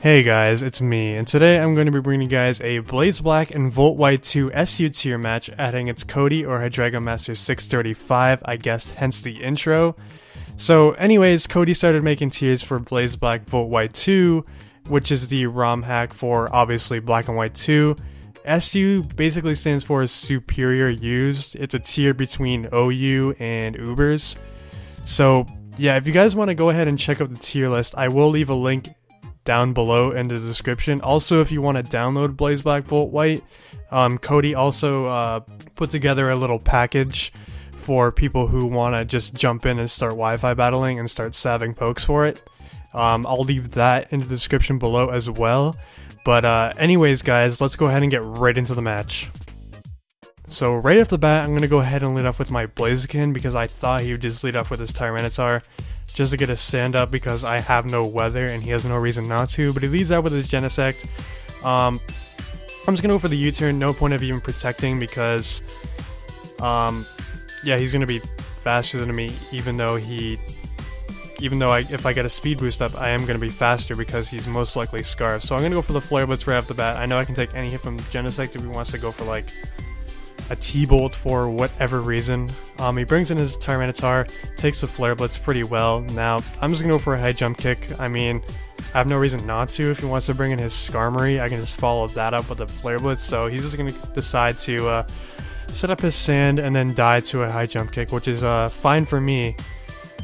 Hey guys, it's me, and today I'm going to be bringing you guys a Blaze Black and Volt White 2 SU tier match, adding its Cody or HydreigonMaster635, I guess, hence the intro. So anyways, Cody started making tiers for Blaze Black Volt White 2, which is the ROM hack for, obviously, Black and White 2. SU basically stands for Superior Used. It's a tier between OU and Ubers. So yeah, if you guys want to go ahead and check out the tier list, I will leave a link down below in the description. Also, if you want to download Blaze Black Volt White, Cody also put together a little package for people who want to just jump in and start Wi-Fi battling and start salving pokes for it. I'll leave that in the description below as well. But anyways guys, let's go ahead and get right into the match. So right off the bat, I'm going to go ahead and lead off with my Blaziken because I thought he would just lead off with his Tyranitar just to get his stand up because I have no weather and he has no reason not to, but he leads out with his Genesect. I'm just gonna go for the U-turn, no point of even protecting because yeah, he's gonna be faster than me, even though if I get a speed boost up, I am gonna be faster because he's most likely Scarf. So I'm gonna go for the Flare Blitz right off the bat. I know I can take any hit from Genesect if he wants to go for like a T-Bolt for whatever reason. He brings in his Tyranitar, takes the Flare Blitz pretty well. Now, I'm just gonna go for a high jump kick. I mean, I have no reason not to. If he wants to bring in his Skarmory, I can just follow that up with a Flare Blitz. So he's just gonna decide to set up his Sand and then die to a high jump kick, which is fine for me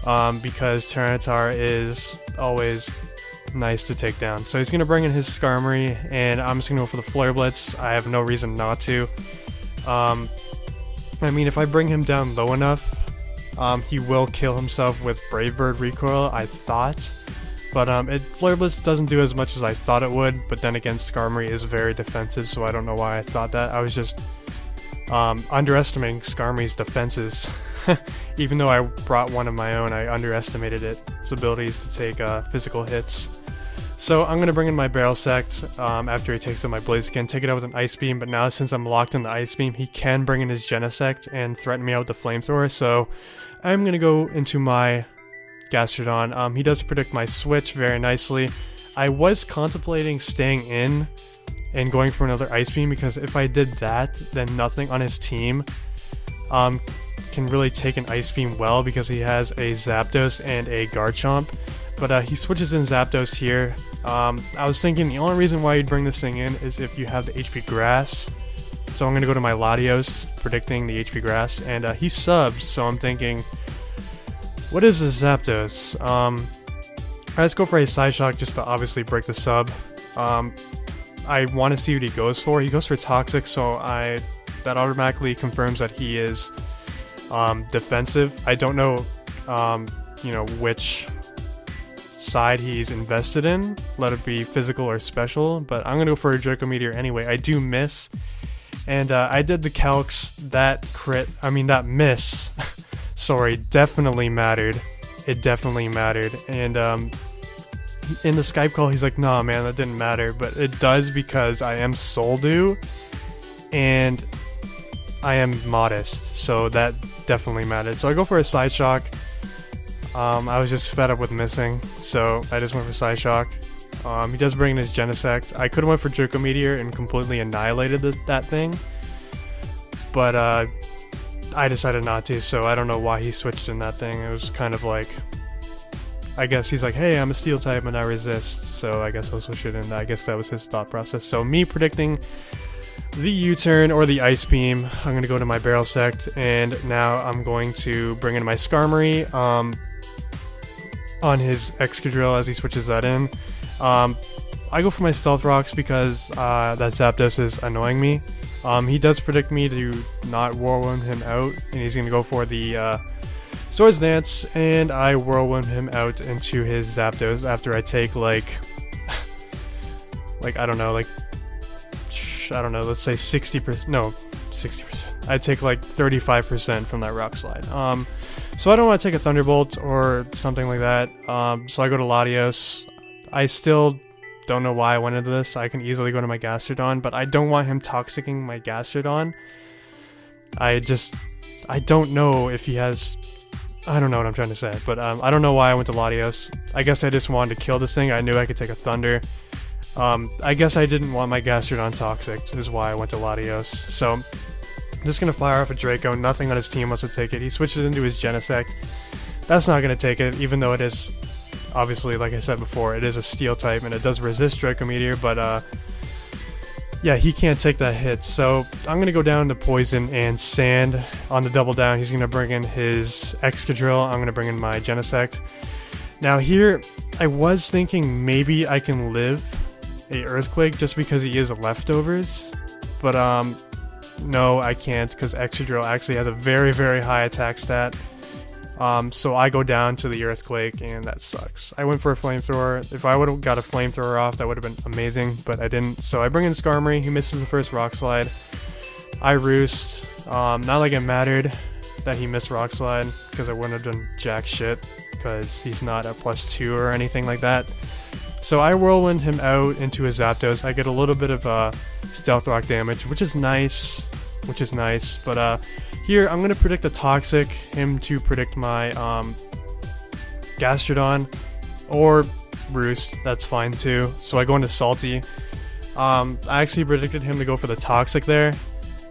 because Tyranitar is always nice to take down. So he's gonna bring in his Skarmory, and I'm just gonna go for the Flare Blitz. I have no reason not to. I mean, if I bring him down low enough, he will kill himself with Brave Bird Recoil, I thought. But Flare Blitz doesn't do as much as I thought it would, but then again, Skarmory is very defensive, so I don't know why I thought that. I was just underestimating Skarmory's defenses. Even though I brought one of my own, I underestimated its abilities to take physical hits. So I'm going to bring in my Barrel Sect after he takes out my Blaziken, take it out with an Ice Beam, but now since I'm locked in the Ice Beam, he can bring in his Genesect and threaten me out with the Flamethrower, so I'm going to go into my Gastrodon. He does predict my switch very nicely. I was contemplating staying in and going for another Ice Beam, because if I did that, then nothing on his team can really take an Ice Beam well, because he has a Zapdos and a Garchomp. But he switches in Zapdos here. I was thinking the only reason why you'd bring this thing in is if you have the HP Grass. So I'm going to go to my Latios, predicting the HP Grass, and he subs, so I'm thinking, what is this Zapdos? Alright, let's go for a Side Shock just to obviously break the sub. I want to see what he goes for. He goes for Toxic, so that automatically confirms that he is defensive. I don't know, you know, which side he's invested in, let it be physical or special, but I'm gonna go for a Draco Meteor anyway. I do miss, and I did the calcs. That miss sorry, definitely mattered. It definitely mattered. And in the Skype call, he's like, nah man, that didn't matter, but it does, because I am Soldew and I am modest, so that definitely mattered. So I go for a Side Shock. I was just fed up with missing, so I just went for Side Shock. He does bring in his Genesect. I could have went for Draco Meteor and completely annihilated that thing, but I decided not to, so I don't know why he switched in that thing. It was kind of like, I guess he's like, hey, I'm a Steel type and I resist, so I guess I'll switch it in. I guess that was his thought process. So me predicting the U-turn or the Ice Beam, I'm going to go to my Barrel Sect, and now I'm going to bring in my Skarmory on his Excadrill as he switches that in. I go for my Stealth Rocks because that Zapdos is annoying me. He does predict me to not Whirlwind him out, and he's going to go for the Swords Dance, and I Whirlwind him out into his Zapdos after I take like I don't know, let's say 60%, no, 60%. I take like 35% from that Rock Slide. So I don't want to take a Thunderbolt or something like that. So I go to Latios. I still don't know why I went into this. I can easily go to my Gastrodon, but I don't want him Toxicking my Gastrodon. I don't know if he has I don't know what I'm trying to say, but I don't know why I went to Latios. I guess I just wanted to kill this thing. I knew I could take a Thunder. I guess I didn't want my Gastrodon toxic, is why I went to Latios. So I'm just gonna fire off a Draco. Nothing on his team wants to take it. He switches into his Genesect. That's not gonna take it, even though it is, obviously, like I said before, it is a Steel type and it does resist Draco Meteor, but yeah, he can't take that hit. So I'm gonna go down to Poison and Sand on the double down. He's gonna bring in his Excadrill. I'm gonna bring in my Genesect. Now here, I was thinking maybe I can live a Earthquake just because he is a leftovers, but no, I can't, because Excadrill actually has a very, very high attack stat. So I go down to the Earthquake, and that sucks. I went for a Flamethrower. If I would have got a Flamethrower off, that would have been amazing, but I didn't. So I bring in Skarmory. He misses the first Rock Slide. I Roost. Not like it mattered that he missed Rock Slide, because I wouldn't have done jack shit, because he's not at +2 or anything like that. So I Whirlwind him out into a Zapdos. I get a little bit of Stealth Rock damage, which is nice. But here I'm going to predict a Toxic, him to predict my Gastrodon, or Roost, that's fine too. So I go into Salty. I actually predicted him to go for the Toxic there,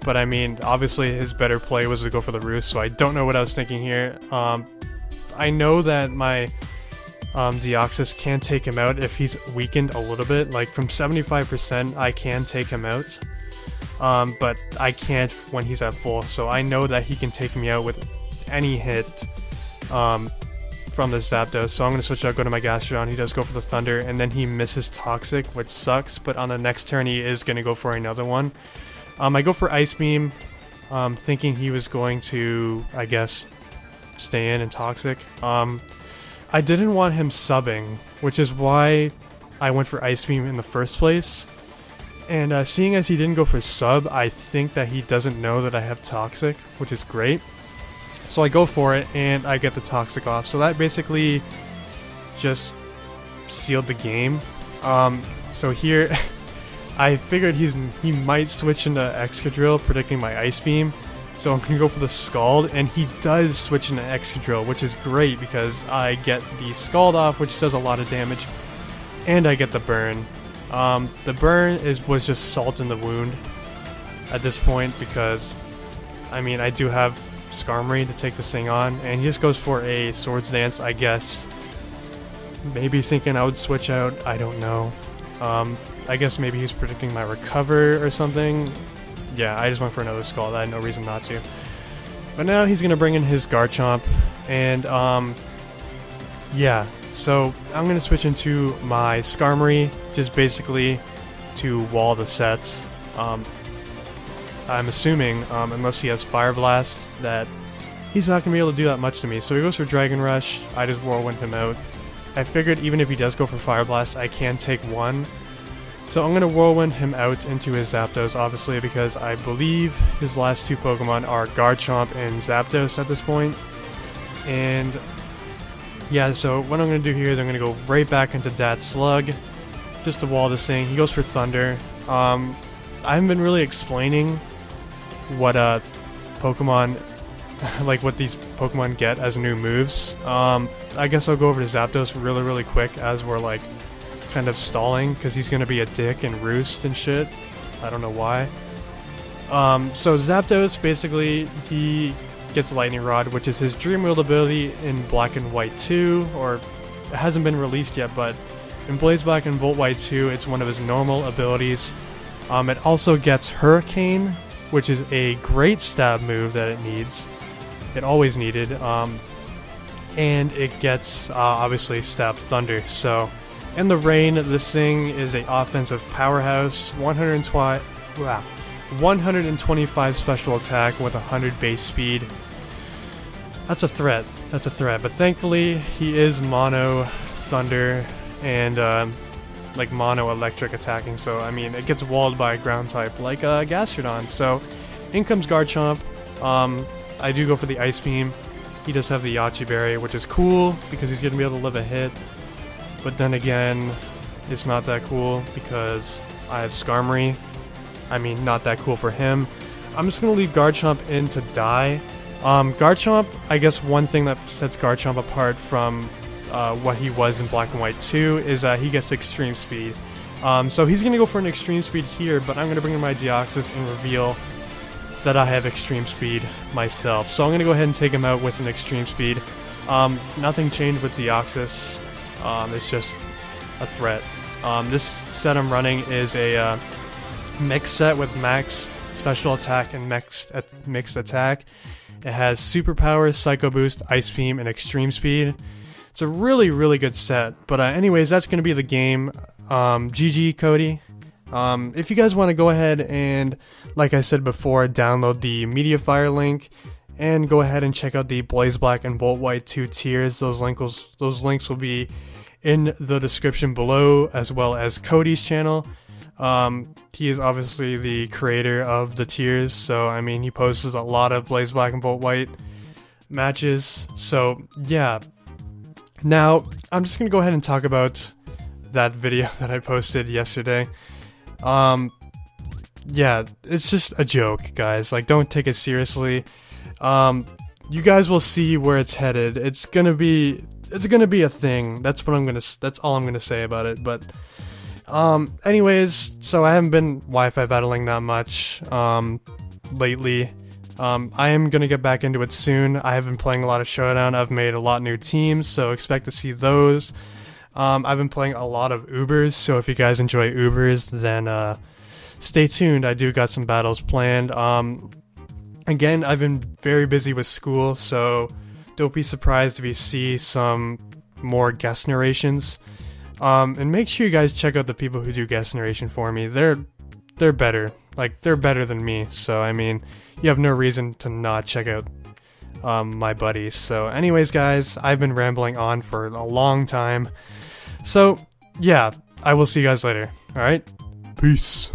but I mean, obviously his better play was to go for the Roost, so I don't know what I was thinking here. I know that my Deoxys can take him out if he's weakened a little bit. Like from 75% I can take him out, but I can't when he's at full. So I know that he can take me out with any hit from the Zapdos. So I'm going to switch out, go to my Gastrodon. He does go for the Thunder, and then he misses Toxic, which sucks, but on the next turn he is going to go for another one. I go for Ice Beam, thinking he was going to, I guess, stay in and Toxic. I didn't want him subbing, which is why I went for Ice Beam in the first place. And seeing as he didn't go for sub, I think that he doesn't know that I have Toxic, which is great. So I go for it, and I get the Toxic off. So that basically just sealed the game. So here, I figured he might switch into Excadrill, predicting my Ice Beam. So I'm going to go for the Scald, and he does switch into Excadrill, which is great because I get the Scald off, which does a lot of damage, and I get the Burn. The Burn was just salt in the wound at this point because, I mean, I do have Skarmory to take this thing on, and he just goes for a Swords Dance, I guess. Maybe thinking I would switch out, I don't know. I guess maybe he's predicting my Recover or something. Yeah, I just went for another Scald. I had no reason not to. But now he's going to bring in his Garchomp. And, yeah. So, I'm going to switch into my Skarmory, just basically to wall the sets. I'm assuming, unless he has Fire Blast, that he's not going to be able to do that much to me. So he goes for Dragon Rush. I just Whirlwind him out. I figured even if he does go for Fire Blast, I can take one. So I'm going to Whirlwind him out into his Zapdos, obviously, because I believe his last two Pokemon are Garchomp and Zapdos at this point. And yeah, so what I'm going to do here is I'm going to go right back into that Slug, just to wall this thing. He goes for Thunder. I haven't been really explaining what Pokemon, like what these Pokemon get as new moves. I guess I'll go over to Zapdos really quick as we're like kind of stalling, because he's going to be a dick and roost and shit. I don't know why. So Zapdos, basically, he gets Lightning Rod, which is his Dream World ability in Black and White 2, or it hasn't been released yet, but in Blaze Black and Volt White 2, it's one of his normal abilities. It also gets Hurricane, which is a great stab move that it needs. It always needed. And it gets, obviously, Stab Thunder, so in the rain, this thing is a offensive powerhouse, 125 special attack with 100 base speed. That's a threat, but thankfully he is mono thunder and like mono electric attacking, so I mean it gets walled by a ground type like Gastrodon. So in comes Garchomp. I do go for the Ice Beam. He does have the Yachi Berry, which is cool because he's going to be able to live a hit. But then again, it's not that cool because I have Skarmory. I mean, not that cool for him. I'm just going to leave Garchomp in to die. Garchomp, I guess one thing that sets Garchomp apart from what he was in Black and White 2 is that he gets extreme speed. So he's gonna go for an extreme speed here, but I'm gonna bring in my Deoxys and reveal that I have extreme speed myself. So I'm gonna go ahead and take him out with an extreme speed. Nothing changed with Deoxys. It's just a threat. This set I'm running is a mix set with max special attack and mixed attack. It has superpowers, Psycho Boost, Ice Beam, and extreme speed. It's a really, really good set. But anyways, that's going to be the game. GG, Cody. If you guys want to go ahead and, like I said before, download the Mediafire link and go ahead and check out the Blaze Black and Volt White 2 tiers. Those links will be in the description below, as well as Cody's channel. He is obviously the creator of the tiers, so I mean he posts a lot of Blaze Black and Volt White matches. So yeah. Now I'm just gonna go ahead and talk about that video that I posted yesterday. Yeah, it's just a joke, guys. Like, don't take it seriously. You guys will see where it's headed. It's gonna be a thing. That's all I'm gonna say about it. But anyways, so I haven't been Wi-Fi battling that much lately. I am gonna get back into it soon. I have been playing a lot of Showdown. I've made a lot of new teams, so expect to see those. I've been playing a lot of Ubers, so if you guys enjoy Ubers, then stay tuned. I do got some battles planned. Again, I've been very busy with school, so don't be surprised if you see some more guest narrations. And make sure you guys check out the people who do guest narration for me. They're better. Like, they're better than me, so I mean, you have no reason to not check out my buddies. So anyways, guys, I've been rambling on for a long time. So yeah, I will see you guys later. Alright? Peace.